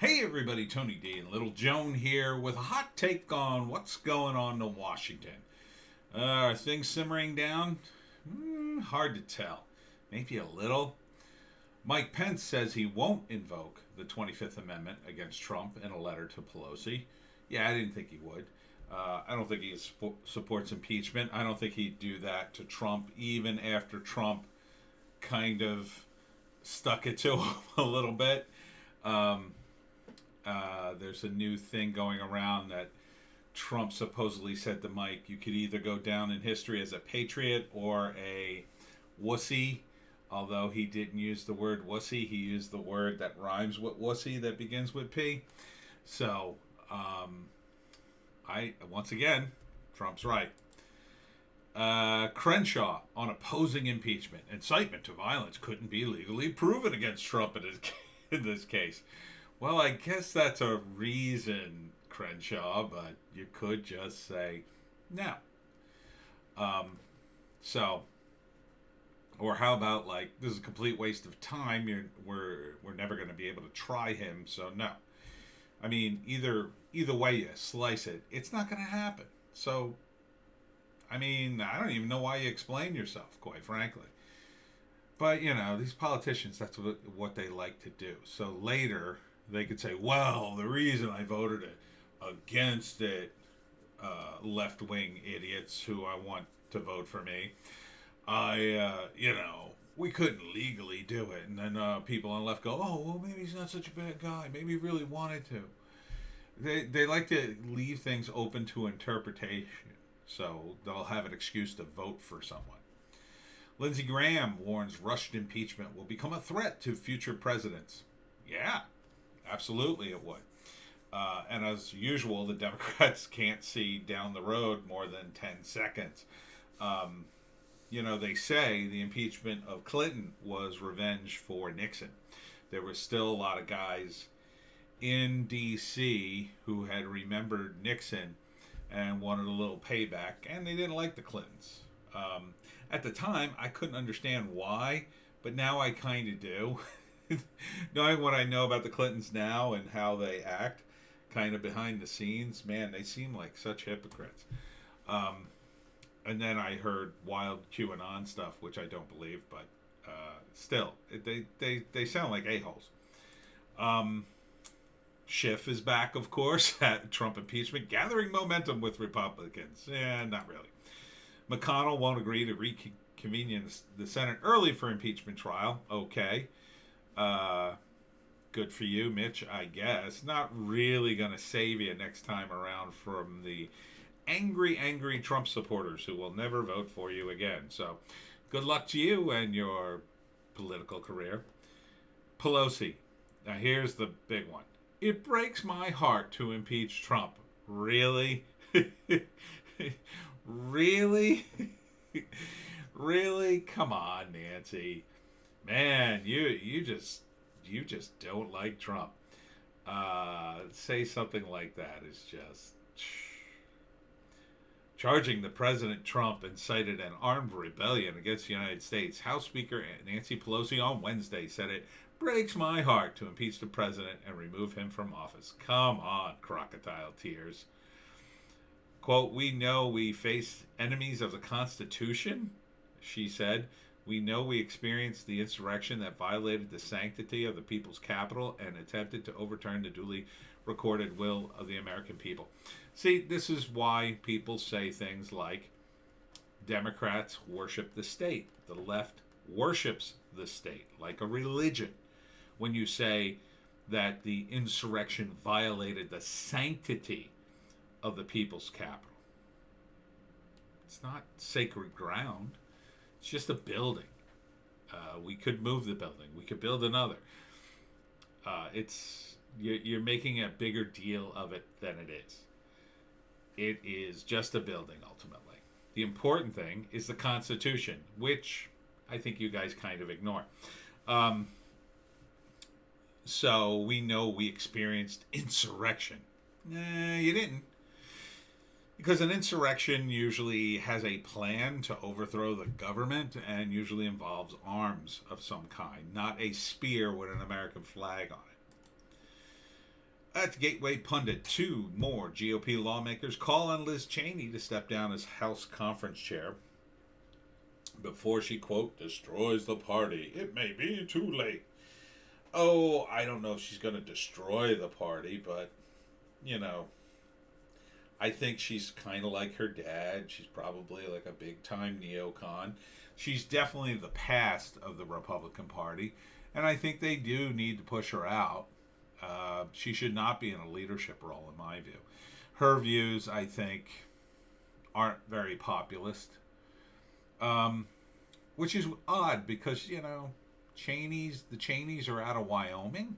Hey everybody, Tony D and Little Joan here with a hot take on what's going on in Washington. Are things simmering down? Hard to tell. Maybe a little. Mike Pence says he won't invoke the 25th Amendment against Trump in a letter to Pelosi. Yeah, I didn't think he would. I don't think he supports impeachment. I don't think he'd do that to Trump, even after Trump kind of stuck it to him a little bit. Um, there's a new thing going around that Trump supposedly said to Mike, you could either go down in history as a patriot or a wussy. Although he didn't use the word wussy, he used the word that rhymes with wussy that begins with P. So, once again, Trump's right. Crenshaw on opposing impeachment. Incitement to violence couldn't be legally proven against Trump in this case. Well, I guess that's a reason, Crenshaw, but you could just say no. So, or how about like this is a complete waste of time? We're never going to be able to try him, so no. I mean, either way you slice it, it's not going to happen. So, I mean, I don't even know why you explain yourself, quite frankly. But these politicians, that's what they like to do. So later they could say, well, the reason I voted against it, left wing idiots who I want to vote for me, we couldn't legally do it. And then people on the left go, oh, well, maybe he's not such a bad guy. Maybe he really wanted to. They like to leave things open to interpretation, so they'll have an excuse to vote for someone. Lindsey Graham warns rushed impeachment will become a threat to future presidents. Yeah, absolutely it would. And as usual, the Democrats can't see down the road more than 10 seconds. They say the impeachment of Clinton was revenge for Nixon. There were still a lot of guys in D.C. who had remembered Nixon and wanted a little payback, and they didn't like the Clintons. At the time, I couldn't understand why, but now I kind of do. Knowing what I know about the Clintons now and how they act, kind of behind the scenes, man, they seem like such hypocrites. And then I heard wild QAnon stuff, which I don't believe, but still, they sound like a-holes. Schiff is back, of course, at Trump impeachment, gathering momentum with Republicans. Not really. McConnell won't agree to reconvene the Senate early for impeachment trial. Okay. Good for you, Mitch, I guess. Not really going to save you next time around from the angry Trump supporters who will never vote for you again. So good luck to you and your political career. Pelosi. Now here's the big one. It breaks my heart to impeach Trump. Really? Really? Really? Come on, Nancy. Man, you just don't like Trump. Say something like that is just charging the President Trump incited an armed rebellion against the United States. House Speaker Nancy Pelosi on Wednesday said it breaks my heart to impeach the president and remove him from office. Come on, crocodile tears. Quote, we know we face enemies of the Constitution, she said. We know we experienced the insurrection that violated the sanctity of the people's capital and attempted to overturn the duly recorded will of the American people. See, this is why people say things like Democrats worship the state. The left worships the state like a religion. When you say that the insurrection violated the sanctity of the people's capital. It's not sacred ground. It's just a building. We could move the building. We could build another. You're making a bigger deal of it than it is. It is just a building, ultimately. The important thing is the Constitution, which I think you guys kind of ignore. So we know we experienced insurrection. You didn't. Because an insurrection usually has a plan to overthrow the government and usually involves arms of some kind, not a spear with an American flag on it. At the Gateway Pundit, 2 more GOP lawmakers call on Liz Cheney to step down as House Conference Chair before she, quote, destroys the party. It may be too late. Oh, I don't know if she's going to destroy the party, but, you know, I think she's kind of like her dad. She's probably like a big-time neocon. She's definitely the past of the Republican Party, and I think they do need to push her out. She should not be in a leadership role, in my view. Her views, I think, aren't very populist, which is odd because, you know, the Cheneys are out of Wyoming,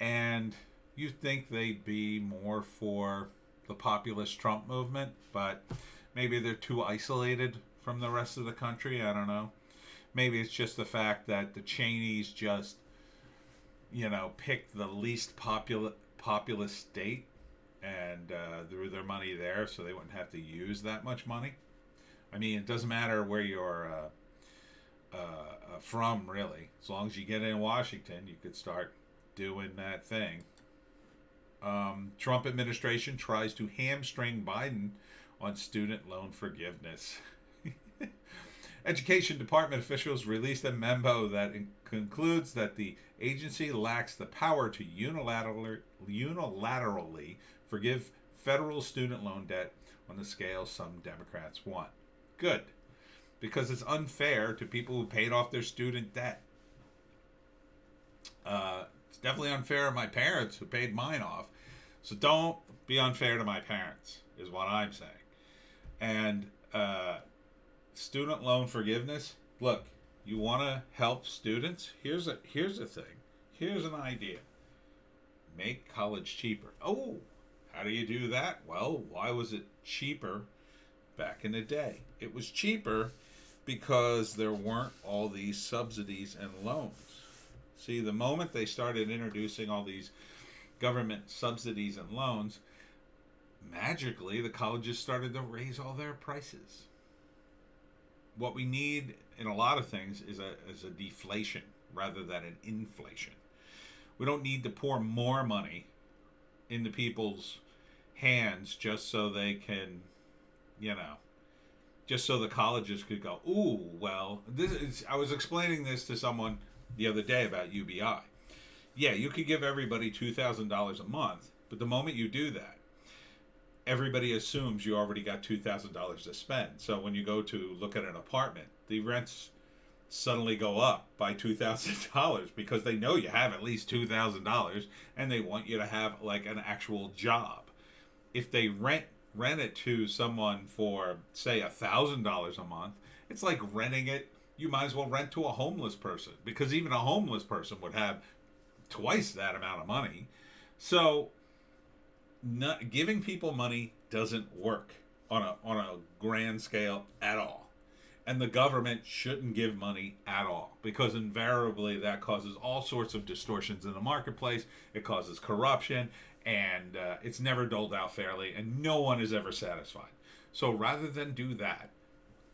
and you'd think they'd be more for the populist Trump movement, but maybe they're too isolated from the rest of the country. I don't know. Maybe it's just the fact that the Cheneys just, you know, picked the least populous state and threw their money there so they wouldn't have to use that much money. I mean, it doesn't matter where you're from, really. As long as you get in Washington, you could start doing that thing. Trump administration tries to hamstring Biden on student loan forgiveness. Education Department officials released a memo that concludes that the agency lacks the power to unilaterally forgive federal student loan debt on the scale some Democrats want. Good, because it's unfair to people who paid off their student debt. It's definitely unfair to my parents who paid mine off. So don't be unfair to my parents, is what I'm saying. And student loan forgiveness, look, you want to help students? Here's a thing. Here's an idea. Make college cheaper. Oh, how do you do that? Well, why was it cheaper back in the day? It was cheaper because there weren't all these subsidies and loans. See, the moment they started introducing all these government subsidies and loans, magically the colleges started to raise all their prices. What we need in a lot of things is a deflation rather than an inflation. We don't need to pour more money into people's hands just so they can, you know, just so the colleges could go, ooh, well, I was explaining this to someone the other day about UBI. Yeah, you could give everybody $2,000 a month, but the moment you do that, everybody assumes you already got $2,000 to spend. So when you go to look at an apartment, the rents suddenly go up by $2,000 because they know you have at least $2,000 and they want you to have like an actual job. If they rent it to someone for, say, $1,000 a month, it's like renting it. You might as well rent to a homeless person, because even a homeless person would have twice that amount of money. So giving people money doesn't work on a grand scale at all. And the government shouldn't give money at all, because invariably that causes all sorts of distortions in the marketplace. It causes corruption, and it's never doled out fairly, and no one is ever satisfied. So rather than do that,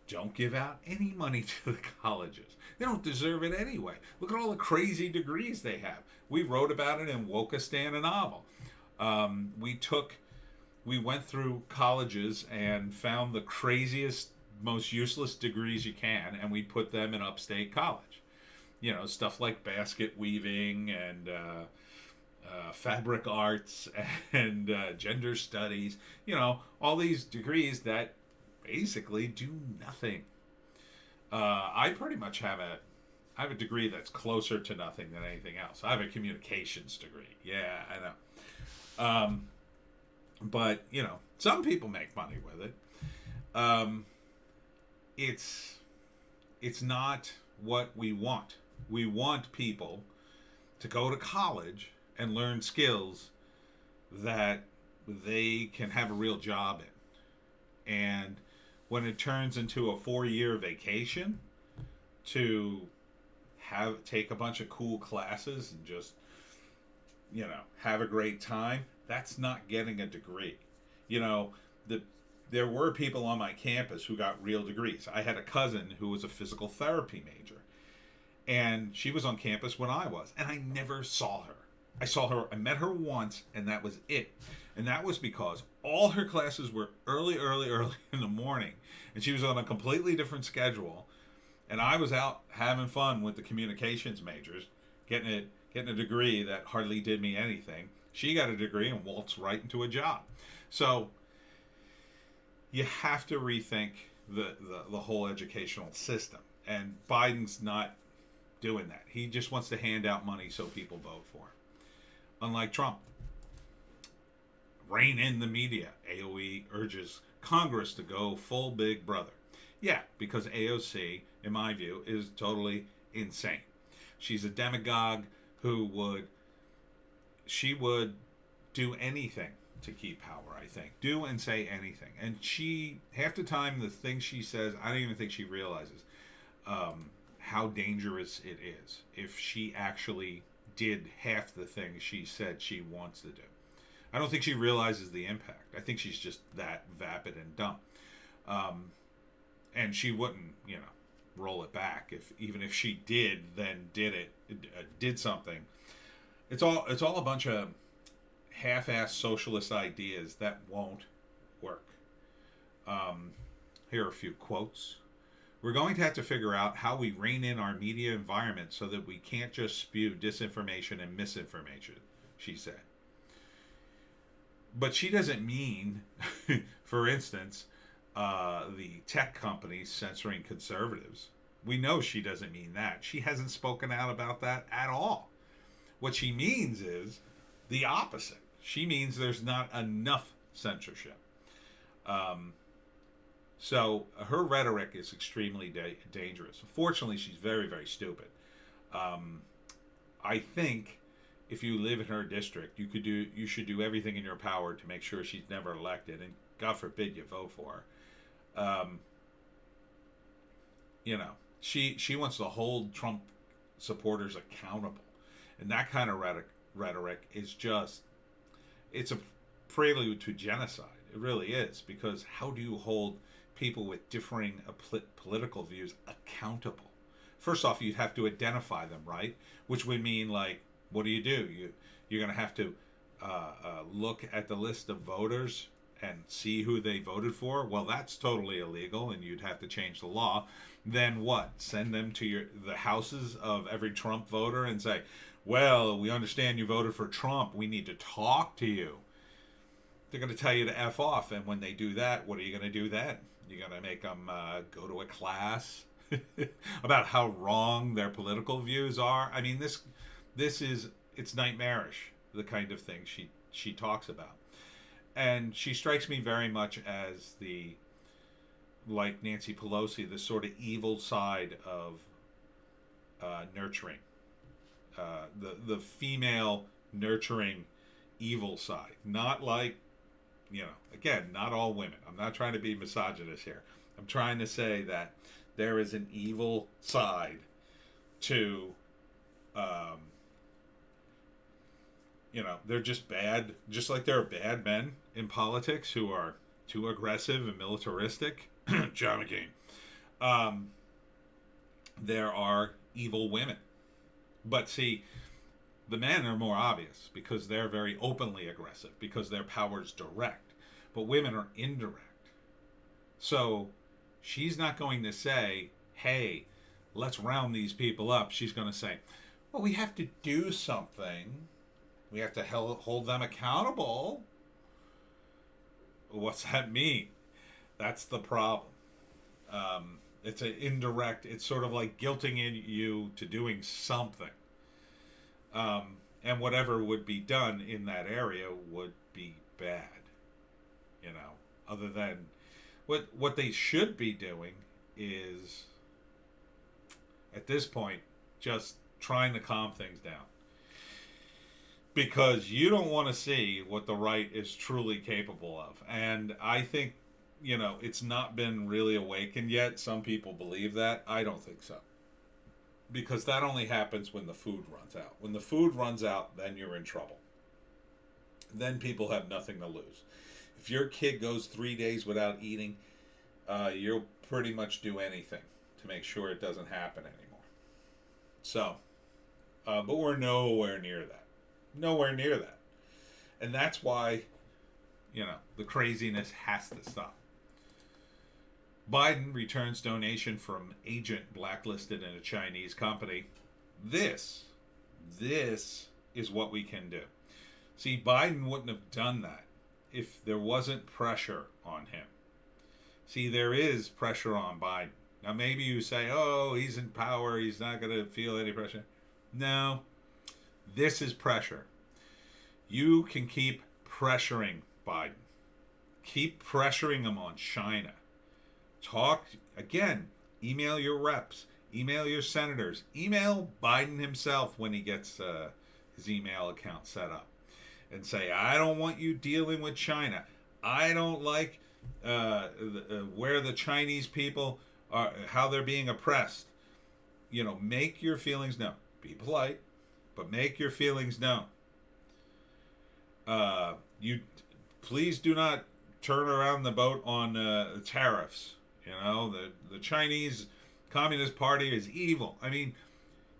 don't give out any money to the colleges. They don't deserve it anyway. Look at all the crazy degrees they have. We wrote about it in Wokistan, a novel. We went through colleges and found the craziest, most useless degrees you can, and we put them in upstate college. You know, stuff like basket weaving and fabric arts and gender studies. You know, all these degrees that basically do nothing. I pretty much have a degree that's closer to nothing than anything else. I have a communications degree. Yeah, I know. But, you know, some people make money with it. It's not what we want. We want people to go to college and learn skills that they can have a real job in. And when it turns into a 4-year vacation to take a bunch of cool classes and just, you know, have a great time, that's not getting a degree. You know, there were people on my campus who got real degrees. I had a cousin who was a physical therapy major, and she was on campus when I was, and I never saw her. I met her once, and that was it. And that was because all her classes were early in the morning, and she was on a completely different schedule. And I was out having fun with the communications majors, getting a degree that hardly did me anything. She got a degree and waltzed right into a job. So you have to rethink the whole educational system. And Biden's not doing that. He just wants to hand out money so people vote for him. Unlike Trump. Rein in the media. AOE urges Congress to go full big brother. Yeah, because AOC, in my view, is totally insane. She's a demagogue she would do anything to keep power, I think. Do and say anything. And half the time, the things she says, I don't even think she realizes how dangerous it is if she actually did half the things she said she wants to do. I don't think she realizes the impact. I think she's just that vapid and dumb. And she wouldn't, roll it back even if she did something. It's all a bunch of half-assed socialist ideas that won't work. Here are a few quotes. We're going to have to figure out how we rein in our media environment so that we can't just spew disinformation and misinformation, she said. But she doesn't mean, for instance, the tech companies censoring conservatives. We know she doesn't mean that. She hasn't spoken out about that at all. What she means is the opposite. She means there's not enough censorship. So her rhetoric is extremely dangerous. Fortunately, she's very, very stupid. I think if you live in her district, you should do everything in your power to make sure she's never elected, and God forbid you vote for her. She wants to hold Trump supporters accountable, and that kind of rhetoric is it's a prelude to genocide. It really is, because how do you hold people with differing political views accountable? First off, you'd have to identify them, right? Which would mean, like, what do? You're going to have to look at the list of voters and see who they voted for. Well, that's totally illegal, and you'd have to change the law. Then what? Send them to the houses of every Trump voter and say, well, we understand you voted for Trump. We need to talk to you. They're going to tell you to F off, and when they do that, what are you going to do then? You're going to make them go to a class about how wrong their political views are? I mean, it's nightmarish, the kind of thing she talks about. And she strikes me very much as like Nancy Pelosi, the sort of evil side of nurturing. The female nurturing evil side. Not like, again, not all women. I'm not trying to be misogynist here. I'm trying to say that there is an evil side to, they're just bad, just like there are bad men in politics who are too aggressive and militaristic. John McCain. There are evil women. But see, the men are more obvious because they're very openly aggressive, because their power's direct. But women are indirect. So she's not going to say, hey, let's round these people up. She's going to say, well, we have to do something. We have to hold them accountable. What's that mean? That's the problem. It's an indirect, it's sort of like guilting you to doing something. And whatever would be done in that area would be bad. Other than what they should be doing is, at this point, just trying to calm things down. Because you don't want to see what the right is truly capable of. And I think, it's not been really awakened yet. Some people believe that. I don't think so. Because that only happens when the food runs out. When the food runs out, then you're in trouble. Then people have nothing to lose. If your kid goes 3 days without eating, you'll pretty much do anything to make sure it doesn't happen anymore. So, but we're nowhere near that. Nowhere near that. And that's why, the craziness has to stop. Biden returns donation from agent blacklisted in a Chinese company. This is what we can do. See, Biden wouldn't have done that if there wasn't pressure on him. See, there is pressure on Biden. Now, maybe you say, oh, he's in power, he's not going to feel any pressure. No, this is pressure. You can keep pressuring Biden. Keep pressuring him on China. Talk, again, email your reps, email your senators, email Biden himself when he gets his email account set up. And say, I don't want you dealing with China. I don't like where the Chinese people are, how they're being oppressed. Make your feelings known. Be polite, but make your feelings known. You please do not turn around the boat on tariffs. The Chinese Communist Party is evil. I mean,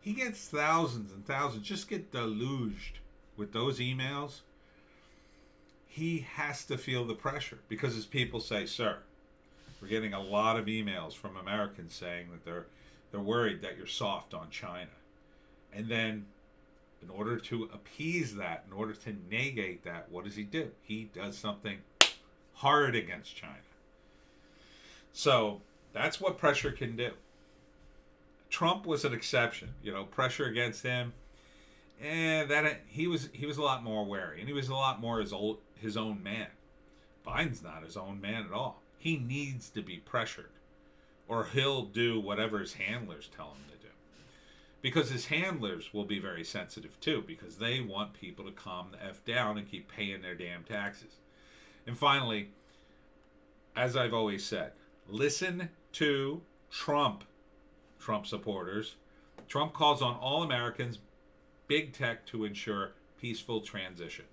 he gets thousands and thousands. Just get deluged with those emails. He has to feel the pressure because his people say, sir, we're getting a lot of emails from Americans saying that they're worried that you're soft on China. And then in order to appease that, in order to negate that, what does he do? He does something hard against China. So that's what pressure can do. Trump was an exception. Pressure against him. And that he was a lot more wary, and he was a lot more his own man. Biden's not his own man at all. He needs to be pressured, or he'll do whatever his handlers tell him to do. Because his handlers will be very sensitive too, because they want people to calm the F down and keep paying their damn taxes. And finally, as I've always said, listen to Trump supporters. Trump calls on all Americans, big tech, to ensure peaceful transition.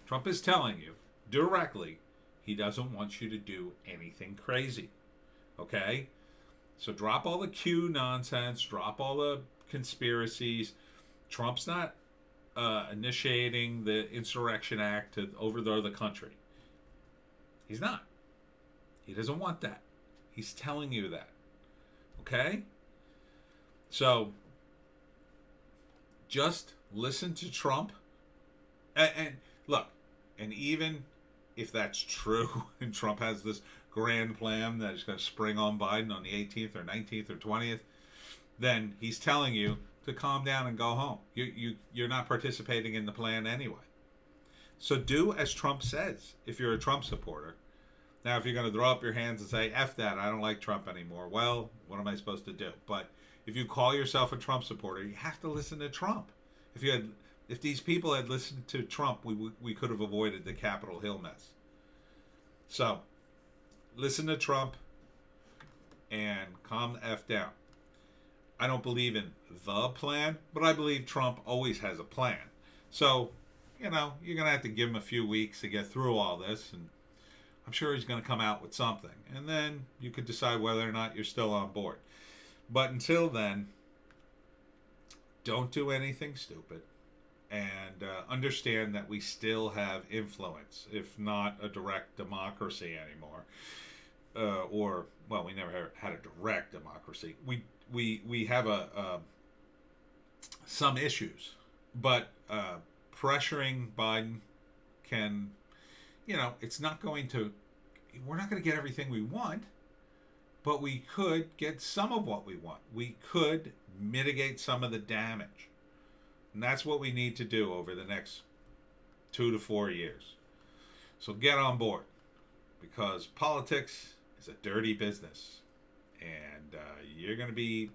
Trump is telling you directly he doesn't want you to do anything crazy. Okay? So drop all the Q nonsense, drop all the conspiracies. Trump's not initiating the Insurrection Act to overthrow the country. He's not. He doesn't want that. He's telling you that. Okay? So just listen to Trump. And look, and even if that's true, and Trump has this grand plan that is going to spring on Biden on the 18th or 19th or 20th, then he's telling you to calm down and go home. You're not participating in the plan anyway. So do as Trump says if you're a Trump supporter. Now, if you're going to throw up your hands and say, F that, I don't like Trump anymore, well, what am I supposed to do? But if you call yourself a Trump supporter, you have to listen to Trump. If these people had listened to Trump, we could have avoided the Capitol Hill mess. So, listen to Trump and calm the F down. I don't believe in the plan, but I believe Trump always has a plan. So, you're going to have to give him a few weeks to get through all this, and I'm sure he's going to come out with something. And then you could decide whether or not you're still on board. But until then, don't do anything stupid. And understand that we still have influence, if not a direct democracy anymore. We never had a direct democracy. We have some issues. But pressuring Biden can, it's not going to, we're not going to get everything we want, but we could get some of what we want. We could mitigate some of the damage. And that's what we need to do over the next 2 to 4 years. So get on board, because politics is a dirty business, and you're going to be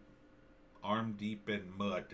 arm deep in mud.